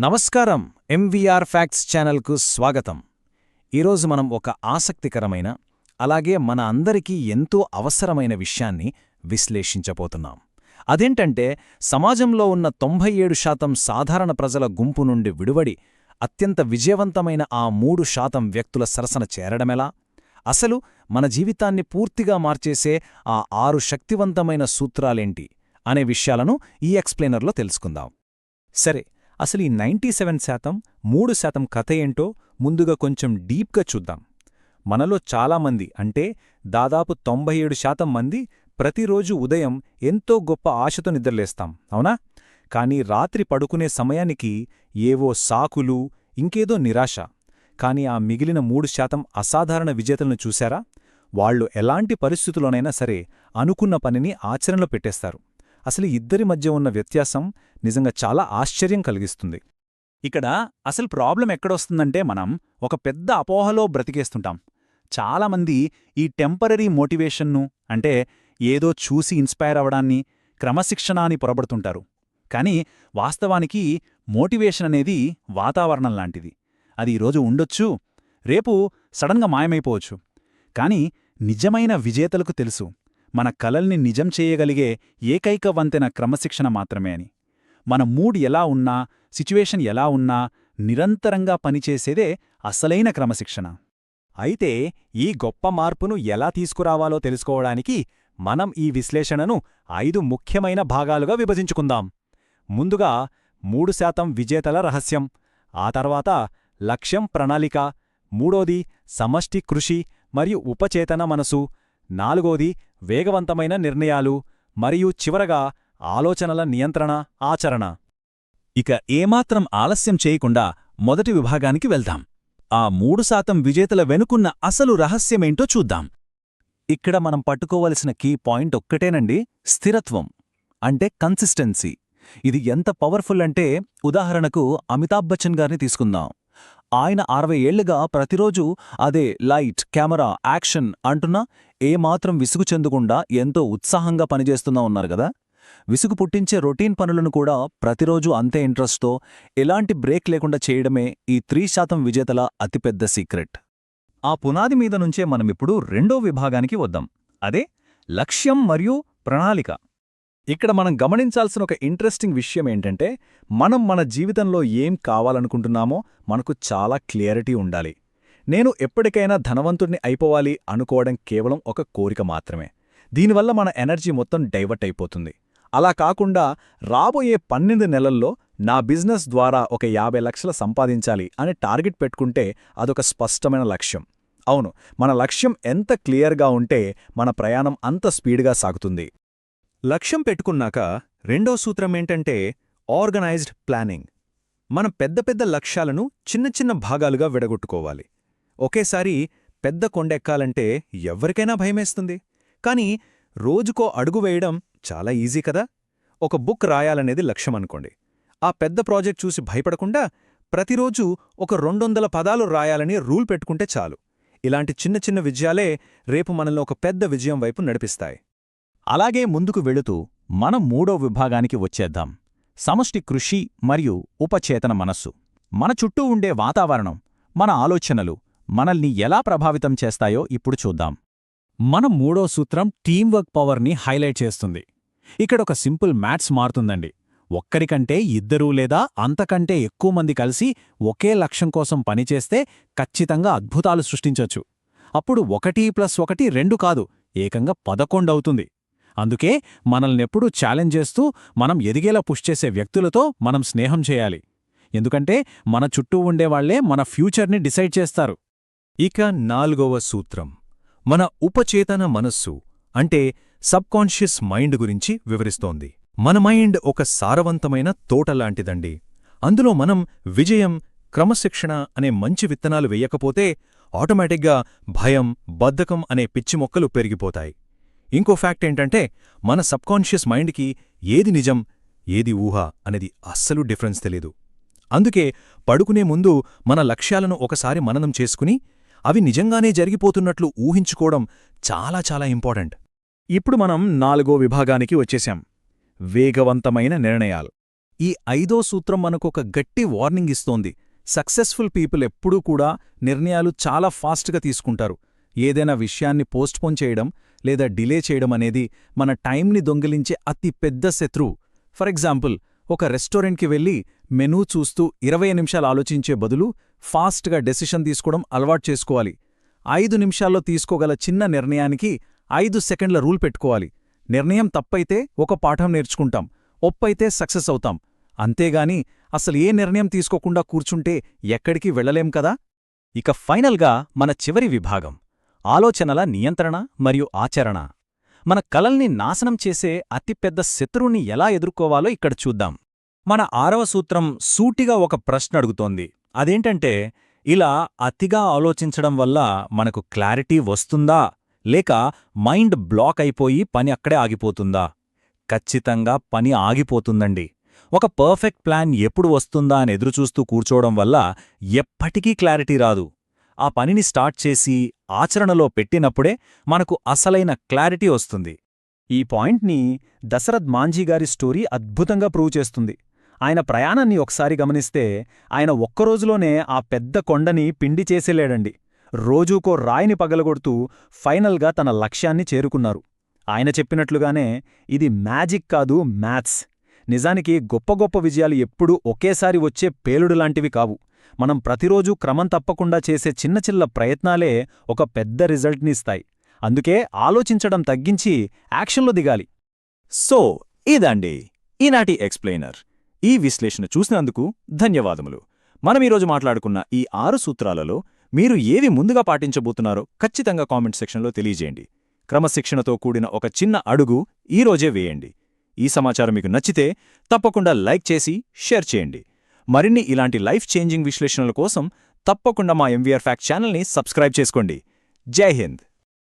నమస్కారం. MVR facts ఛానల్కు స్వాగతం. ఈరోజు మనం ఒక ఆసక్తికరమైన అలాగే మన అందరికీ ఎంతో అవసరమైన విషయాన్ని విశ్లేషించబోతున్నాం. అదేంటంటే సమాజంలో ఉన్న 97% సాధారణ ప్రజల గుంపు నుండి విడువడి అత్యంత విజయవంతమైన ఆ 3% వ్యక్తుల సరసన చేరడమెలా, అసలు మన జీవితాన్ని పూర్తిగా మార్చేసే ఆ 6 శక్తివంతమైన సూత్రాలేంటి అనే విషయాలను ఈ ఎక్స్ప్లెయినర్లో తెలుసుకుందాం. సరే, అసలు ఈ 97% 3% కథ ఏంటో ముందుగా కొంచెం డీప్గా చూద్దాం. మనలో చాలామంది అంటే దాదాపు 97% మంది ప్రతిరోజు ఉదయం ఎంతో గొప్ప ఆశతో నిద్రలేస్తాం, అవునా? కానీ రాత్రి పడుకునే సమయానికి ఏవో సాకులు, ఇంకేదో నిరాశ. కానీ ఆ మిగిలిన 3% అసాధారణ విజేతలను చూశారా? వాళ్లు ఎలాంటి పరిస్థితుల్లోనైనా సరే అనుకున్న పనిని ఆచరణలో పెట్టేస్తారు. అసలు ఇద్దరి మధ్య ఉన్న వ్యత్యాసం నిజంగా చాలా ఆశ్చర్యం కలిగిస్తుంది. ఇక్కడ అసలు ప్రాబ్లం ఎక్కడొస్తుందంటే మనం ఒక పెద్ద అపోహలో బ్రతికేస్తుంటాం. చాలామంది ఈ టెంపరరీ మోటివేషన్ను, అంటే ఏదో చూసి ఇన్స్పైర్ అవడాన్ని క్రమశిక్షణ అని పొరబడుతుంటారు. కానీ వాస్తవానికి మోటివేషన్ అనేది వాతావరణం లాంటిది. అది ఈరోజు ఉండొచ్చు, రేపు సడన్గా మాయమైపోవచ్చు. కానీ నిజమైన విజేతలకు తెలుసు మన కలల్ని నిజం చేయగలిగే ఏకైక వంతెన క్రమశిక్షణ మాత్రమే అని. మన మూడ్ ఎలా ఉన్నా, సిచ్యువేషన్ ఎలా ఉన్నా నిరంతరంగా పనిచేసేదే అసలైన క్రమశిక్షణ. అయితే ఈ గొప్ప మార్పును ఎలా తీసుకురావాలో తెలుసుకోవడానికి మనం ఈ విశ్లేషణను 5 ముఖ్యమైన భాగాలుగా విభజించుకుందాం. ముందుగా 3% విజేతల రహస్యం, ఆ తర్వాత లక్ష్యం ప్రణాళిక, మూడోది సమష్టి కృషి మరియు ఉపచేతన మనసు, నాలుగోది వేగవంతమైన నిర్ణయాలు, మరియు చివరగా ఆలోచనల నియంత్రణ, ఆచరణ. ఇక ఏమాత్రం ఆలస్యం చేయకుండా మొదటి విభాగానికి వెళ్దాం. ఆ 3% విజేతల వెనుకున్న అసలు రహస్యమేంటో చూద్దాం. ఇక్కడ మనం పట్టుకోవలసిన కీ పాయింట్ ఒక్కటేనండి, స్థిరత్వం, అంటే కన్సిస్టెన్సీ. ఇది ఎంత పవర్ఫుల్ అంటే ఉదాహరణకు అమితాబ్ బచ్చన్ గారిని తీసుకుందాం. ఆయన 60 ఏళ్లుగా ప్రతిరోజూ అదే లైట్, కెమెరా, యాక్షన్ అంటున్నా ఏమాత్రం విసుగు చెందకుండా ఎంతో ఉత్సాహంగా పనిచేస్తున్నా ఉన్నారు గదా. విసుగు పుట్టించే రొటీన్ పనులను కూడా ప్రతిరోజూ అంతే ఇంట్రెస్ట్తో, ఎలాంటి బ్రేక్ లేకుండా చేయడమే ఈ 3% విజేతల అతిపెద్ద సీక్రెట్. ఆ పునాది మీద నుంచే మనమిప్పుడు రెండో విభాగానికి వద్దాం, అదే లక్ష్యం మరియు ప్రణాళిక. ఇక్కడ మనం గమనించాల్సిన ఒక ఇంట్రెస్టింగ్ విషయం ఏంటంటే, మనం మన జీవితంలో ఏం కావాలనుకుంటున్నామో మనకు చాలా క్లియరిటీ ఉండాలి. నేను ఎప్పటికైనా ధనవంతుడిని అయిపోవాలి అనుకోవడం కేవలం ఒక కోరిక మాత్రమే. దీనివల్ల మన ఎనర్జీ మొత్తం డైవర్ట్ అయిపోతుంది. అలా కాకుండా రాబోయే 12 నెలల్లో నా బిజినెస్ ద్వారా ఒక 50 లక్షలు సంపాదించాలి అని టార్గెట్ పెట్టుకుంటే అదొక స్పష్టమైన లక్ష్యం. అవును, మన లక్ష్యం ఎంత క్లియర్గా ఉంటే మన ప్రయాణం అంత స్పీడ్గా సాగుతుంది. లక్ష్యం పెట్టుకున్నాక రెండో సూత్రమేంటంటే ఆర్గనైజ్డ్ ప్లానింగ్. మనం పెద్ద పెద్ద లక్ష్యాలను చిన్న చిన్న భాగాలుగా విడగొట్టుకోవాలి. ఒకేసారి పెద్ద కొండెక్కాలంటే ఎవ్వరికైనా భయమేస్తుంది. కానీ రోజుకో అడుగు వేయడం చాలా ఈజీ కదా. ఒక బుక్ రాయాలనేది లక్ష్యమనుకోండి. ఆ పెద్ద ప్రాజెక్ట్ చూసి భయపడకుండా ప్రతిరోజూ ఒక 200 పదాలు రాయాలని రూల్ పెట్టుకుంటే చాలు. ఇలాంటి చిన్న చిన్న విజయాలే రేపు మనల్ని ఒక పెద్ద విజయం వైపు నడిపిస్తాయి. అలాగే ముందుకు వెళుతూ మనం మూడో విభాగానికి వచ్చేద్దాం, సమష్టి కృషి మరియు ఉపచేతన మనస్సు. మన చుట్టూ ఉండే వాతావరణం, మన ఆలోచనలు మనల్ని ఎలా ప్రభావితం చేస్తాయో ఇప్పుడు చూద్దాం. మన మూడో సూత్రం టీంవర్క్ పవర్ని హైలైట్ చేస్తుంది. ఇక్కడొక సింపుల్ మ్యాథ్స్ మారుతుందండి. ఒక్కరికంటే 2 లేదా అంతకంటే ఎక్కువ మంది కలిసి ఒకే లక్ష్యం కోసం పనిచేస్తే ఖచ్చితంగా అద్భుతాలు సృష్టించొచ్చు. అప్పుడు 1+1 2 కాదు, ఏకంగా 11 అవుతుంది. అందుకే మనల్నెప్పుడూ ఛాలెంజ్ చేస్తూ మనం ఎదిగేలా పుష్ చేసే వ్యక్తులతో మనం స్నేహం చేయాలి. ఎందుకంటే మన చుట్టూ ఉండేవాళ్లే మన ఫ్యూచర్ని డిసైడ్ చేస్తారు. ఇక 4వ సూత్రం మన ఉపచేతన మనస్సు, అంటే సబ్కాన్షియస్ మైండ్ గురించి వివరిస్తోంది. మన మైండ్ ఒక సారవంతమైన తోటలాంటిదండి. అందులో మనం విజయం, క్రమశిక్షణ అనే మంచి విత్తనాలు వెయ్యకపోతే ఆటోమేటిక్గా భయం, బద్ధకం అనే పిచ్చి మొక్కలు పెరిగిపోతాయి. ఇంకో ఫ్యాక్ట్ ఏంటంటే మన సబ్కాన్షియస్ మైండ్కి ఏది నిజం, ఏది ఊహ అనేది అస్సలు డిఫరెన్స్ తెలీదు. అందుకే పడుకునే ముందు మన లక్ష్యాలను ఒకసారి మననం చేసుకుని అవి నిజంగానే జరిగిపోతున్నట్లు ఊహించుకోవడం చాలా చాలా ఇంపార్టెంట్. ఇప్పుడు మనం 4వ విభాగానికి వచ్చేశాం, వేగవంతమైన నిర్ణయాలు. ఈ 5వ సూత్రం మనకొక గట్టి వార్నింగ్ ఇస్తోంది. సక్సెస్ఫుల్ పీపుల్ ఎప్పుడూ కూడా నిర్ణయాలు చాలా ఫాస్ట్గా తీసుకుంటారు. ఏదైనా విషయాన్ని పోస్ట్పోన్ చేయడం లేదా డిలే చేయడం అనేది మన టైంని దొంగిలించే అతి పెద్ద శత్రువు. ఫర్ ఎగ్జాంపుల్, ఒక రెస్టారెంట్కి వెళ్ళి మెనూ చూస్తూ 20 నిమిషాలు ఆలోచించే బదులు ఫాస్ట్గా డెసిషన్ తీసుకోవడం అలవాటు చేసుకోవాలి. 5 నిమిషాల్లో తీసుకోగల చిన్న నిర్ణయానికి 5 సెకండ్ల రూల్ పెట్టుకోవాలి. నిర్ణయం తప్పైతే ఒక పాఠం నేర్చుకుంటాం, ఒప్పైతే సక్సెస్ అవుతాం. అంతేగాని అసలు ఏ నిర్ణయం తీసుకోకుండా కూర్చుంటే ఎక్కడికి వెళ్ళలేం కదా. ఇక ఫైనల్గా మన చివరి విభాగం ఆలోచనల నియంత్రణ మరియు ఆచరణ. మన కలల్ని నాశనం చేసే అతిపెద్ద శత్రువుని ఎలా ఎదుర్కోవాలో ఇక్కడ చూద్దాం. మన 6వ సూత్రం సూటిగా ఒక ప్రశ్న అడుగుతోంది. అదేంటంటే, ఇలా అతిగా ఆలోచించడం వల్ల మనకు క్లారిటీ వస్తుందా, లేక మైండ్ బ్లాక్ అయిపోయి పని అక్కడే ఆగిపోతుందా? ఖచ్చితంగా పని ఆగిపోతుందండి. ఒక పర్ఫెక్ట్ ప్లాన్ ఎప్పుడు వస్తుందా అని ఎదురుచూస్తూ కూర్చోవడం వల్ల ఎప్పటికీ క్లారిటీ రాదు. ఆ పనిని స్టార్ట్ చేసి ఆచరణలో పెట్టినప్పుడే మనకు అసలైన క్లారిటీ వస్తుంది. ఈ పాయింట్ని దశరథ్ మాంఝీగారి స్టోరీ అద్భుతంగా ప్రూవ్ చేస్తుంది. ఆయన ప్రయాణాన్ని ఒకసారి గమనిస్తే ఆయన ఒక్కరోజులోనే ఆ పెద్ద కొండని పిండి చేసేలేడండి. రోజూకో రాయిని పగలగొడుతూ ఫైనల్గా తన లక్ష్యాన్ని చేరుకున్నారు. ఆయన చెప్పినట్లుగానే ఇది మ్యాజిక్ కాదు, మ్యాథ్స్. నిజానికి గొప్ప గొప్ప విజయాలు ఎప్పుడూ ఒకేసారి వచ్చే పేలుడులాంటివి కావు. మనం ప్రతిరోజూ క్రమం తప్పకుండా చేసే చిన్న చిన్న ప్రయత్నాలే ఒక పెద్ద రిజల్ట్ని ఇస్తాయి. అందుకే ఆలోచించడం తగ్గించి యాక్షన్లో దిగాలి. సో ఇదండి ఈనాటి ఎక్స్ప్లెయినర్. ఈ విశ్లేషణ చూసినందుకు ధన్యవాదములు. మనమీరోజు మాట్లాడుకున్న ఈ 6 సూత్రాలలో మీరు ఏవి ముందుగా పాటించబోతున్నారో ఖచ్చితంగా కామెంట్ సెక్షన్లో తెలియజేయండి. క్రమశిక్షణతో కూడిన ఒక చిన్న అడుగు ఈరోజే వేయండి. ఈ సమాచారం మీకు నచ్చితే తప్పకుండా లైక్ చేసి షేర్ చేయండి. మరిన్ని ఇలాంటి లైఫ్ చేంజింగ్ విశ్లేషణల కోసం తప్పకుండా మా ఎంవీఆర్ ఫ్యాక్ట్ ఛానల్ని సబ్స్క్రైబ్ చేసుకోండి. జై హింద్.